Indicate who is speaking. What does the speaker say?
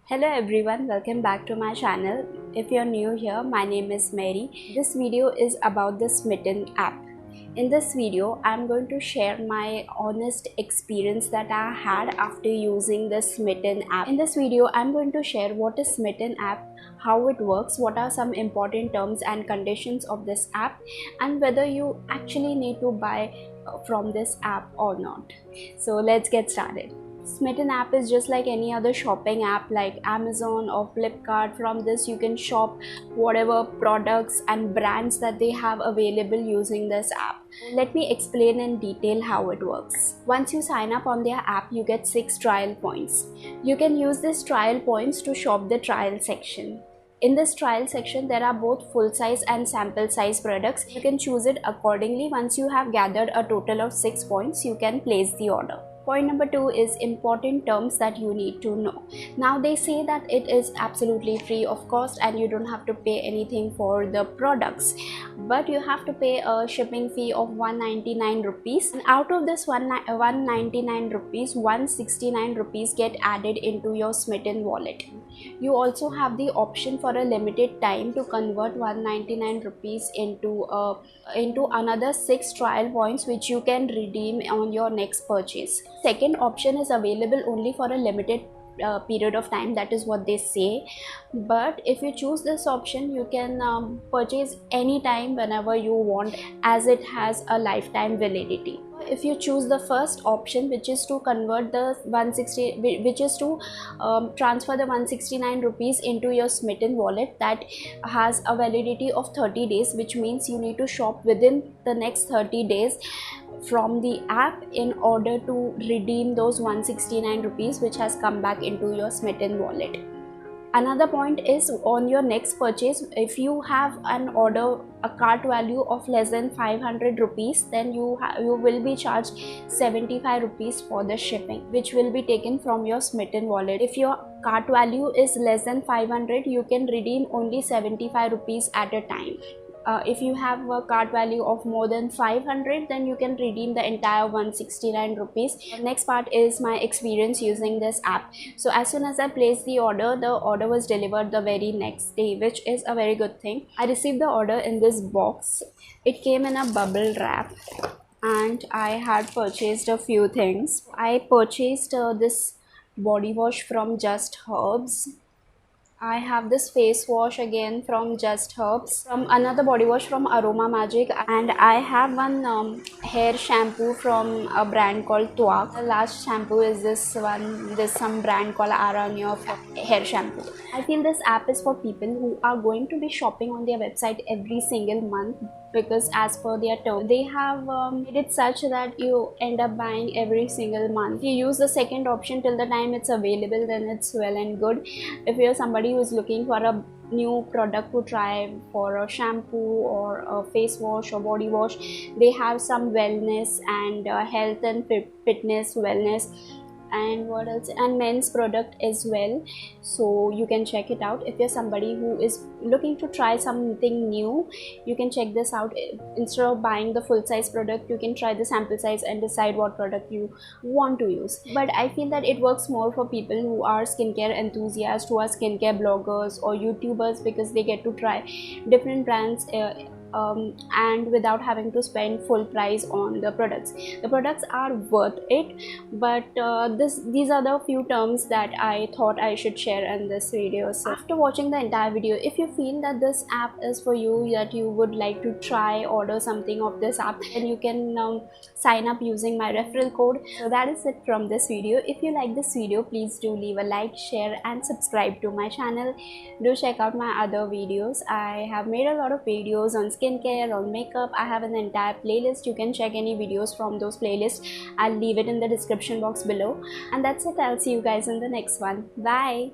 Speaker 1: Hello everyone, welcome back to my channel. If you're new here, my name is Mary. This video is about the Smytten app. In this video, I'm going to share my honest experience that I had after using the Smytten app. In this video, I'm going to share what is Smytten app, how it works, what are some important terms and conditions of this app, and whether you actually need to buy from this app or not. So let's get started. Smytten app is just like any other shopping app like Amazon or Flipkart. From this you can shop whatever products and brands that they have available using this app. Let me explain in detail how it works. Once you sign up on their app, you get 6 trial points. You can use these trial points to shop the trial section. In this trial section, there are both full size and sample size products. You can choose it accordingly. Once you have gathered a total of 6 points, you can place the order. Point number 2 is important terms that you need to know. Now they say that it is absolutely free of cost and you don't have to pay anything for the products, but you have to pay a shipping fee of 199 rupees, and out of this 199 rupees, 169 rupees get added into your Smytten wallet. You also have the option for a limited time to convert 199 rupees into another 6 trial points which you can redeem on your next purchase. Second option is available only for a limited period of time, that is what they say, but if you choose this option you can purchase anytime whenever you want, as it has a lifetime validity. If you choose the first option, which is to convert the 160, which is to transfer the 169 rupees into your Smytten wallet, that has a validity of 30 days, which means you need to shop within the next 30 days from the app in order to redeem those 169 rupees which has come back into your Smytten wallet. Another point is, on your next purchase, if you have an order, a cart value of less than 500 rupees, then you will be charged 75 rupees for the shipping, which will be taken from your Smytten wallet. If your cart value is less than 500, you can redeem only 75 rupees at a time. If you have a cart value of more than 500, then you can redeem the entire 169 rupees. The next part is my experience using this app. So as soon as I placed the order was delivered the very next day, which is a very good thing. I received the order in this box. It came in a bubble wrap and I had purchased a few things. I purchased this body wash from Just Herbs. I have this face wash again from Just Herbs, from another body wash from Aroma Magic, and I have one hair shampoo from a brand called Twak. The last shampoo is this one, there's some brand called Aranya hair shampoo. I feel this app is for people who are going to be shopping on their website every single month, because as per their term, they have made it such that you end up buying every single month. If you use the second option till the time it's available, then it's well and good. If you're somebody who is looking for a new product to try, for a shampoo or a face wash or body wash, they have some wellness and health and fitness wellness, and what else, and men's product as well, so you can check it out. If you're somebody who is looking to try something new, you can check this out. Instead of buying the full size product, you can try the sample size and decide what product you want to use. But I feel that it works more for people who are skincare enthusiasts, who are skincare bloggers or YouTubers, because they get to try different brands and without having to spend full price on the products. The products are worth it, but these are the few terms that I thought I should share in this video. So after watching the entire video, if you feel that this app is for you, that you would like to try order something of this app, then you can sign up using my referral code. So that is it from this video. If you like this video, please do leave a like, share and subscribe to my channel. Do check out my other videos. I have made a lot of videos on skincare, on makeup. I have an entire playlist. You can check any videos from those playlists. I'll leave it in the description box below. And that's it. I'll see you guys in the next one. Bye.